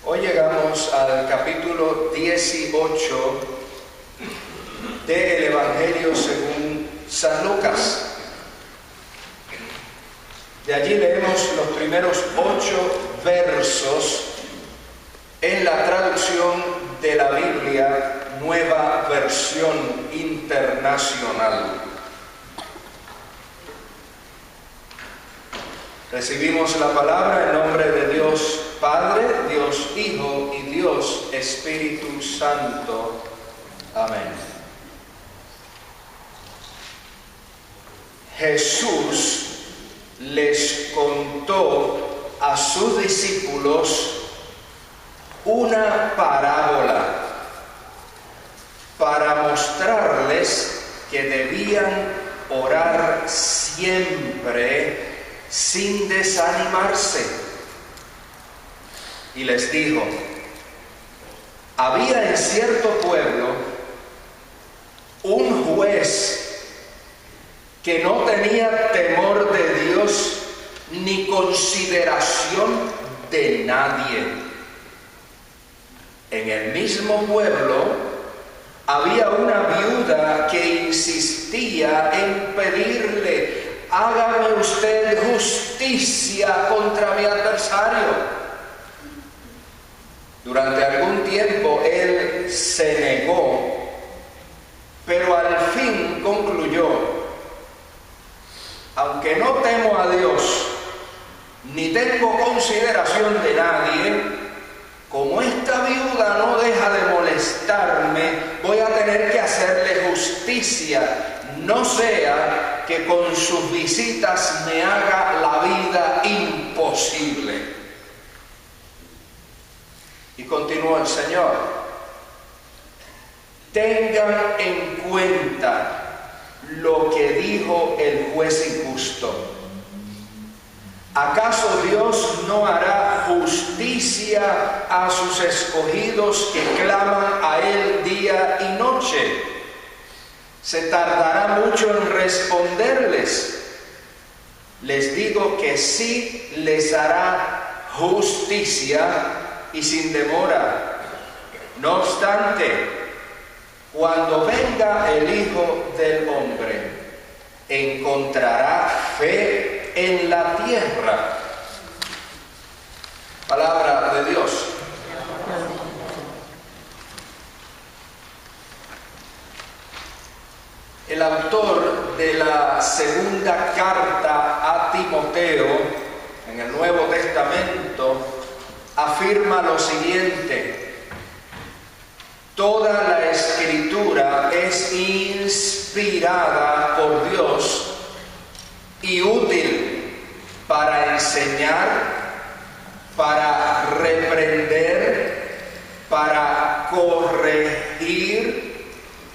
Hoy llegamos al capítulo 18 del Evangelio según San Lucas. De allí leemos los primeros 8 versos en la traducción de la Biblia, Nueva Versión Internacional. Recibimos la palabra en nombre de Dios Padre, Dios Hijo y Dios Espíritu Santo. Amén. Jesús les contó a sus discípulos una parábola para mostrarles que debían orar siempre sin desanimarse. Y les dijo: había en cierto pueblo un juez que no tenía temor de Dios ni consideración de nadie. En el mismo pueblo había una viuda que insistía en pedirle: hágame usted justicia contra mi adversario. Durante algún tiempo él se negó, pero al fin concluyó: aunque no temo a Dios, ni tengo consideración de nadie, como esta viuda no deja de molestarme, voy a tener que hacerle justicia, no sea que con sus visitas me haga la vida imposible. Y continuó el Señor: tengan en cuenta lo que dijo el juez injusto. ¿Acaso Dios no hará justicia a sus escogidos que claman a Él día y noche? ¿Se tardará mucho en responderles? Les digo que sí les hará justicia y sin demora. No obstante, cuando venga el Hijo del Hombre, ¿encontrará fe en la tierra? Palabra de Dios. El autor de la segunda carta a Timoteo en el Nuevo Testamento afirma lo siguiente: toda la Escritura es inspirada por Dios y útil para enseñar, para reprender, para corregir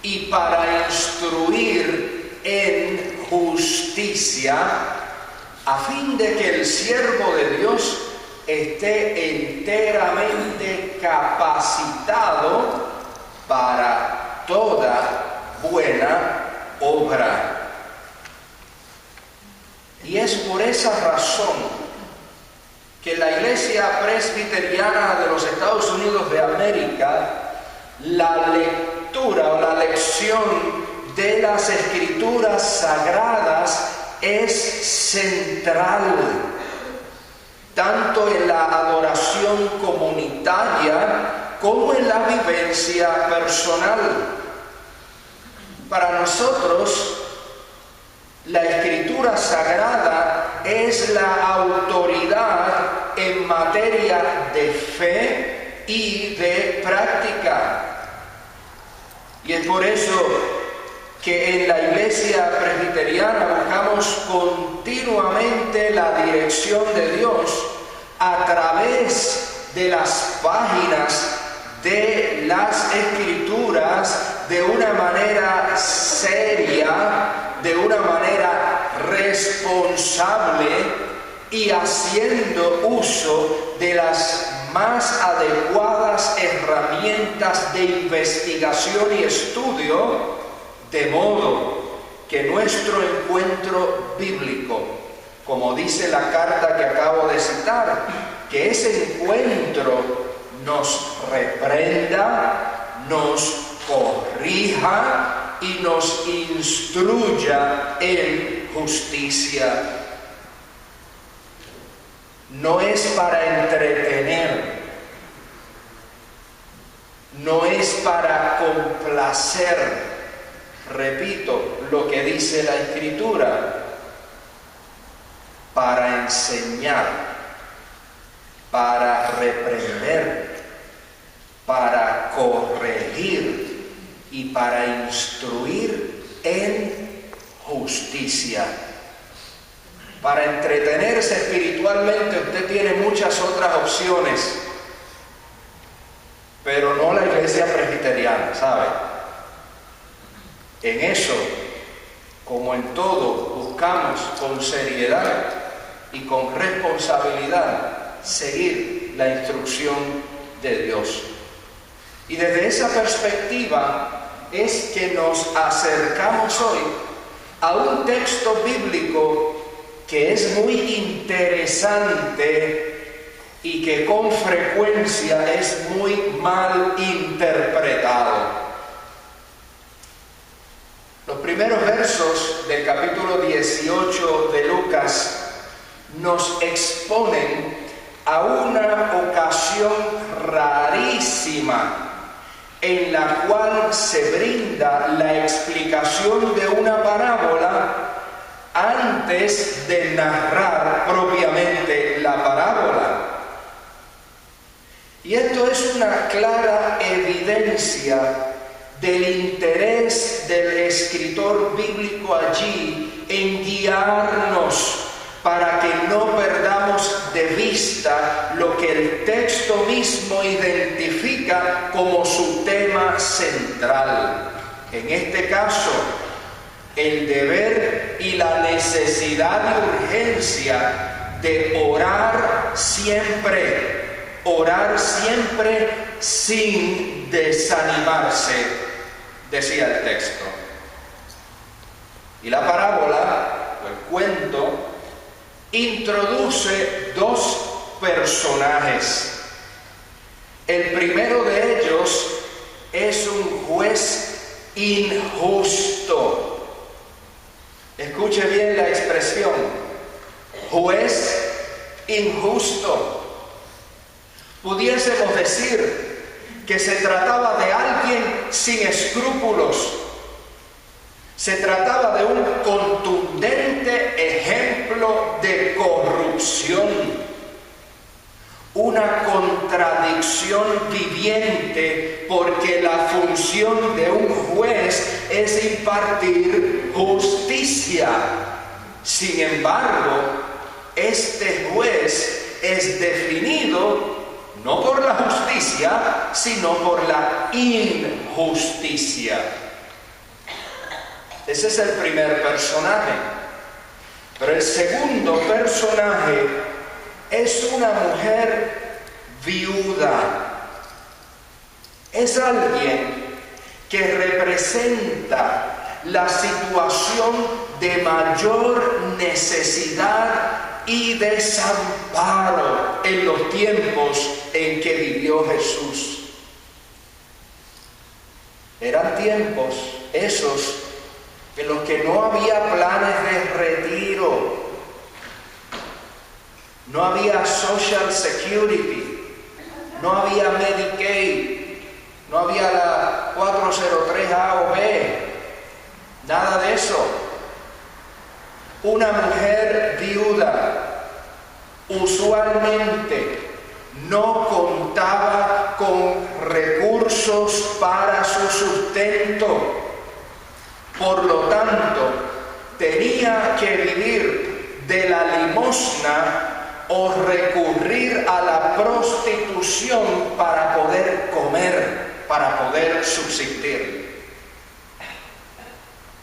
y para instruir en justicia, a fin de que el siervo de Dios esté enteramente capacitado para toda buena obra. Y es por esa razón que la Iglesia Presbiteriana de los Estados Unidos de América, la lectura o la lección de las Escrituras Sagradas es central, tanto en la adoración comunitaria como en la vivencia personal. Para nosotros, la Escritura Sagrada es la autoridad en materia de fe y de práctica. Y es por eso que en la Iglesia Presbiteriana buscamos continuamente la dirección de Dios a través de las páginas de las Escrituras de una manera seria, de una manera responsable y haciendo uso de las más adecuadas herramientas de investigación y estudio, de modo que nuestro encuentro bíblico, como dice la carta que acabo de citar, que ese encuentro nos reprenda, nos corrija y nos instruya en justicia. No es para entretener, no es para complacer, repito lo que dice la Escritura, para enseñar, para reprender, para corregir y para instruir en justicia. Para entretenerse espiritualmente usted tiene muchas otras opciones, pero no la iglesia presbiteriana, ¿sabe? En eso, como en todo, buscamos con seriedad y con responsabilidad seguir la instrucción de Dios. Y desde esa perspectiva es que nos acercamos hoy a un texto bíblico que es muy interesante y que con frecuencia es muy mal interpretado. Los primeros versos del capítulo 18 de Lucas nos exponen a una ocasión rarísima en la cual se brinda la explicación de una parábola antes de narrar propiamente la parábola. Y esto es una clara evidencia del interés del escritor bíblico allí en guiarnos para que no perdamos de vista lo que el texto mismo identifica como su tema central. En este caso, el deber y la necesidad y urgencia de orar siempre sin desanimarse, decía el texto. Y la parábola, o el cuento, introduce dos personajes. El primero de ellos es un juez injusto. Escuche bien la expresión, juez injusto. Pudiésemos decir que se trataba de alguien sin escrúpulos. Se trataba de un contundente ejemplo de corrupción, una contradicción viviente, porque la función de un juez es impartir justicia. Sin embargo, este juez es definido no por la justicia, sino por la injusticia. Ese es el primer personaje. Pero el segundo personaje es una mujer viuda. Es alguien que representa la situación de mayor necesidad y desamparo en los tiempos en que vivió Jesús. Eran tiempos esos en los que no había planes de retiro, no había Social Security, no había Medicaid, no había la 403A o B, nada de eso. Una mujer viuda usualmente no contaba con recursos para su sustento. Por lo tanto, tenía que vivir de la limosna o recurrir a la prostitución para poder comer, para poder subsistir.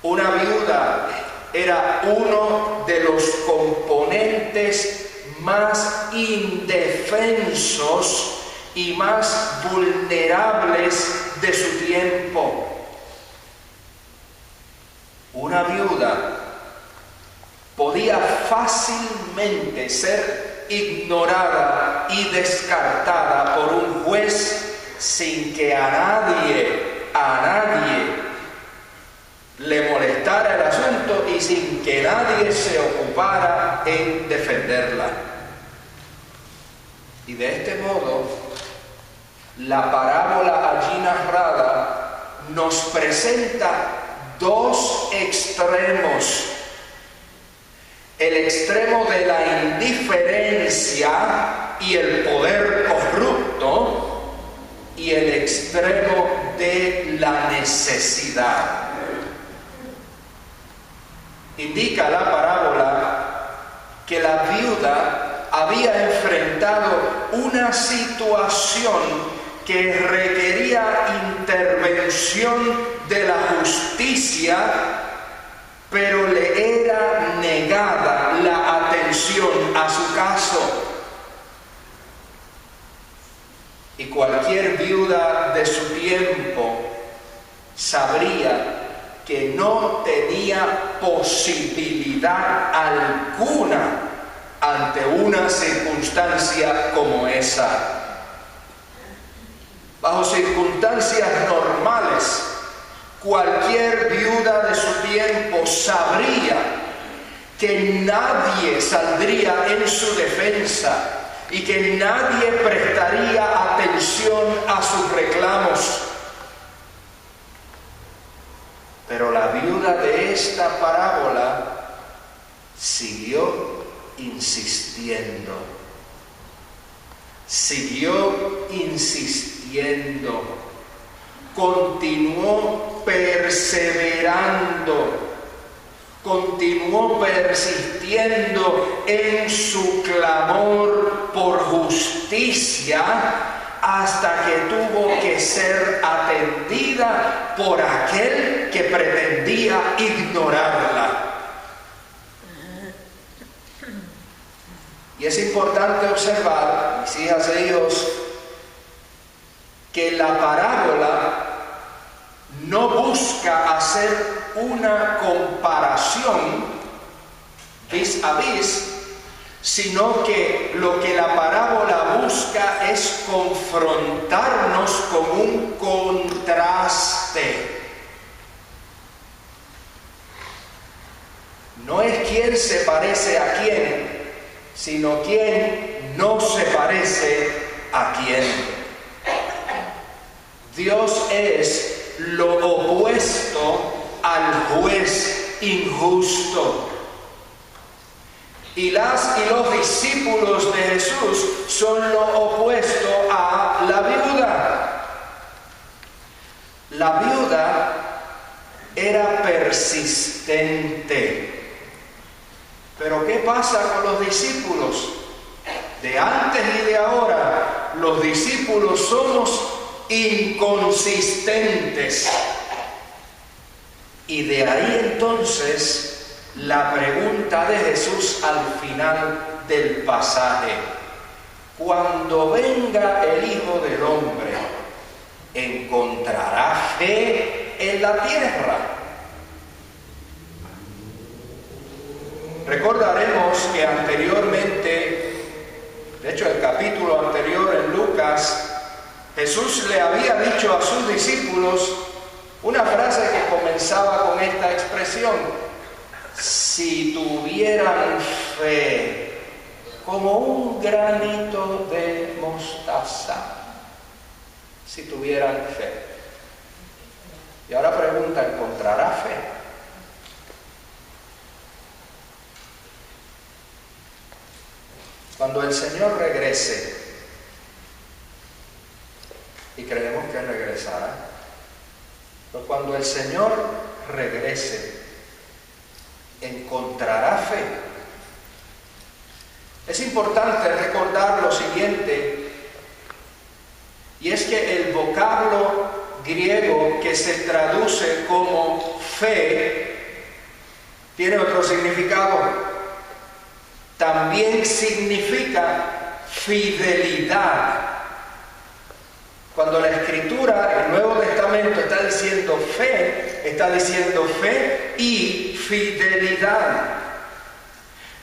Una viuda era uno de los componentes más indefensos y más vulnerables de su tiempo. Una viuda podía fácilmente ser ignorada y descartada por un juez sin que a nadie le molestara el asunto y sin que nadie se ocupara en defenderla. Y de este modo, la parábola allí narrada nos presenta dos extremos: el extremo de la indiferencia y el poder corrupto, y el extremo de la necesidad. Indica la parábola que la viuda había enfrentado una situación que requería intervención de la justicia, pero le era negada la atención a su caso. Y cualquier viuda de su tiempo sabría que no tenía posibilidad alguna ante una circunstancia como esa. Bajo circunstancias normales, cualquier viuda de su tiempo sabría que nadie saldría en su defensa y que nadie prestaría atención a sus reclamos. Pero la viuda de esta parábola siguió insistiendo. Continuó perseverando, continuó persistiendo en su clamor por justicia hasta que tuvo que ser atendida por aquel que pretendía ignorarla. Y es importante observar, mis hijas e hijos, que la parábola no busca hacer una comparación vis a vis, sino que lo que la parábola busca es confrontarnos con un contraste. No es quién se parece a quién, sino quién no se parece a quién. Dios es lo opuesto al juez injusto. Y las y los discípulos de Jesús son lo opuesto a la viuda. La viuda era persistente. Pero ¿qué pasa con los discípulos? De antes y de ahora, los discípulos somos inconsistentes. Y de ahí entonces la pregunta de Jesús al final del pasaje: cuando venga el Hijo del Hombre, ¿encontrará fe en la tierra? Recordaremos que anteriormente, de hecho el capítulo anterior en Lucas, Jesús le había dicho a sus discípulos una frase que comenzaba con esta expresión: si tuvieran fe como un granito de mostaza. Si tuvieran fe. Y ahora pregunta: ¿encontrará fe? Cuando el Señor regrese, y creemos que regresará, pero cuando el Señor regrese, ¿encontrará fe? Es importante recordar lo siguiente, y es que el vocablo griego que se traduce como fe tiene otro significado. También significa fidelidad. Cuando la Escritura, el Nuevo Testamento, está diciendo fe y fidelidad.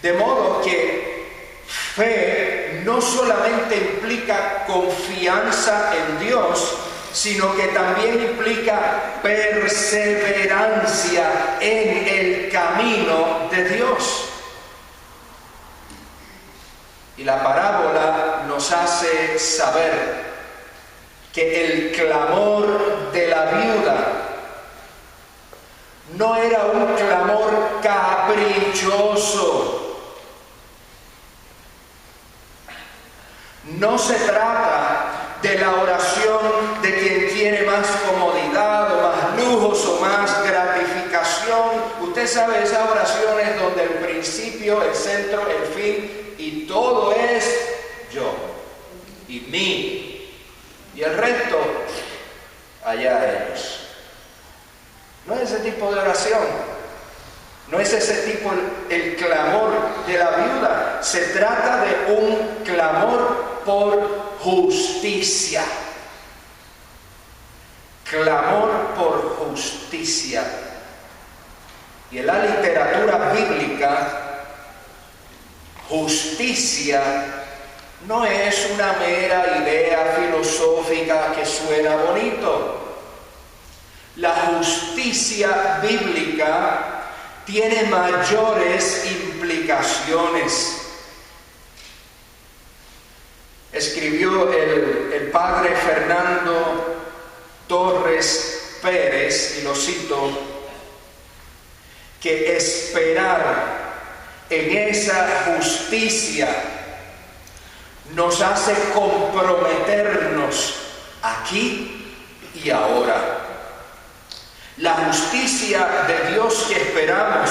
De modo que Fe no solamente implica confianza en Dios, sino que también implica perseverancia en el camino de Dios. Y la parábola nos hace saber que el clamor de la viuda no era un clamor caprichoso. No se trata de la oración de quien quiere más comodidad o más lujos o más gratificación. Usted sabe esas oraciones donde el principio, el centro, el fin y todo es yo y mí y el resto allá ellos. No es ese tipo de oración. No es ese tipo el clamor de la viuda. Se trata de un clamor por justicia. Clamor por justicia. Y en la literatura bíblica, justicia no es una mera idea filosófica que suena bonito. La justicia bíblica tiene mayores implicaciones. Escribió el padre Fernando Torres Pérez, y lo cito, que esperar en esa justicia nos hace comprometernos aquí y ahora. La justicia de Dios que esperamos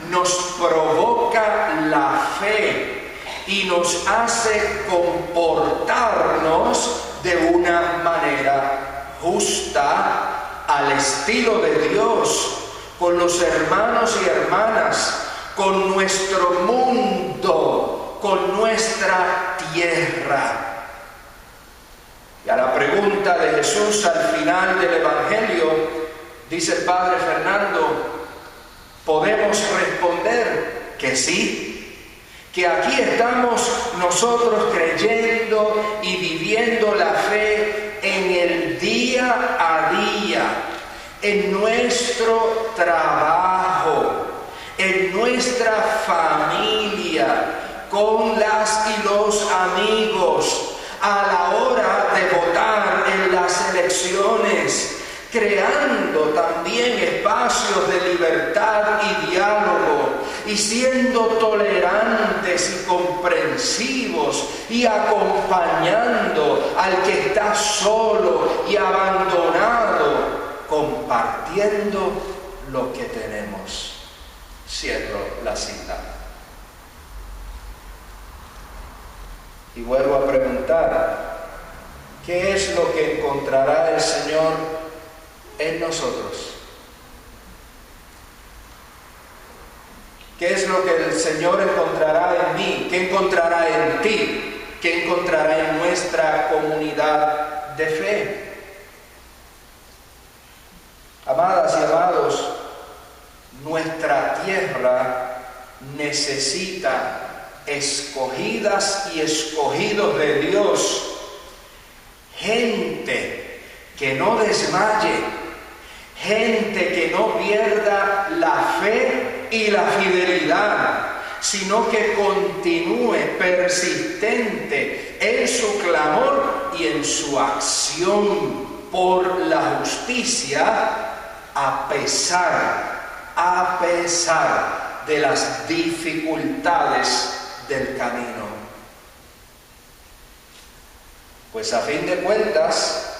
nos provoca la fe y nos hace comportarnos de una manera justa, al estilo de Dios, con los hermanos y hermanas, con nuestro mundo, con nuestra tierra. Y a la pregunta de Jesús al final del Evangelio, dice el padre Fernando, podemos responder que sí, que aquí estamos nosotros creyendo y viviendo la fe en el día a día, en nuestro trabajo, en nuestra familia, con las y los amigos, a la hora de votar en las elecciones, creando también espacios de libertad y diálogo, y siendo tolerantes y comprensivos, y acompañando al que está solo y abandonado, compartiendo lo que tenemos. Cierro la cita. Y vuelvo a preguntar, ¿qué es lo que encontrará el Señor en nosotros? ¿Qué es lo que el Señor encontrará en mí? ¿Qué encontrará en ti? ¿Qué encontrará en nuestra comunidad de fe? Amadas y amados, nuestra tierra necesita escogidas y escogidos de Dios, gente que no desmaye, gente que no pierda la fe y la fidelidad, sino que continúe persistente en su clamor y en su acción por la justicia, a pesar de las dificultades del camino. Pues a fin de cuentas,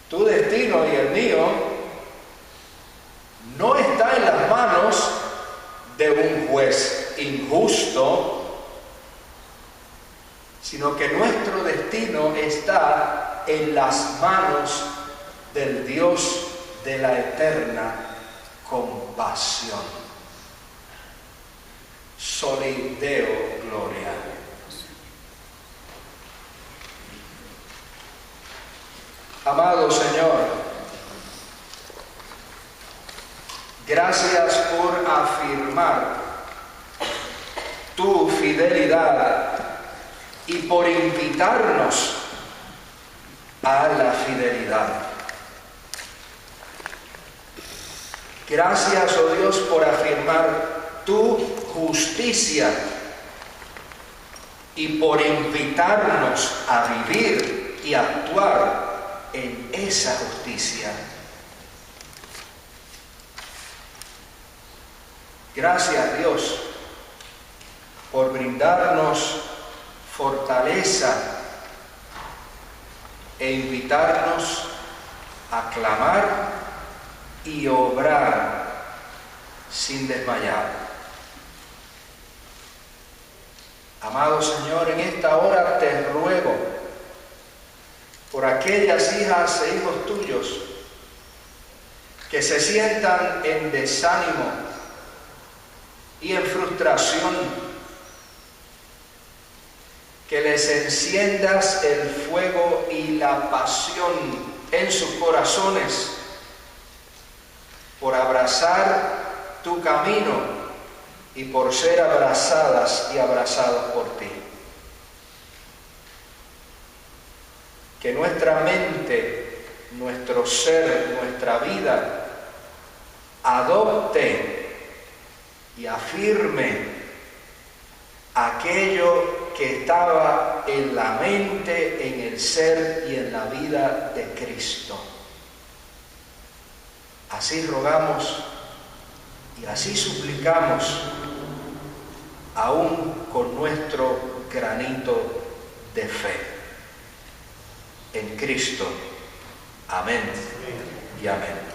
tu destino y el mío no está en las manos de un juez injusto, sino que nuestro destino está en las manos del Dios de la eterna compasión. Soli Deo Gloria. Amado Señor, gracias por afirmar fidelidad y por invitarnos a la fidelidad. Gracias, oh Dios, por afirmar tu justicia y por invitarnos a vivir y actuar en esa justicia. Gracias, Dios, por brindarnos fortaleza e invitarnos a clamar y obrar sin desmayar. Amado Señor, en esta hora te ruego por aquellas hijas e hijos tuyos que se sientan en desánimo y en frustración, que les enciendas el fuego y la pasión en sus corazones por abrazar tu camino y por ser abrazadas y abrazados por ti. Que nuestra mente, nuestro ser, nuestra vida adopte y afirme aquello que estaba en la mente, en el ser y en la vida de Cristo. Así rogamos y así suplicamos, aún con nuestro granito de fe. En Cristo. Amén y amén.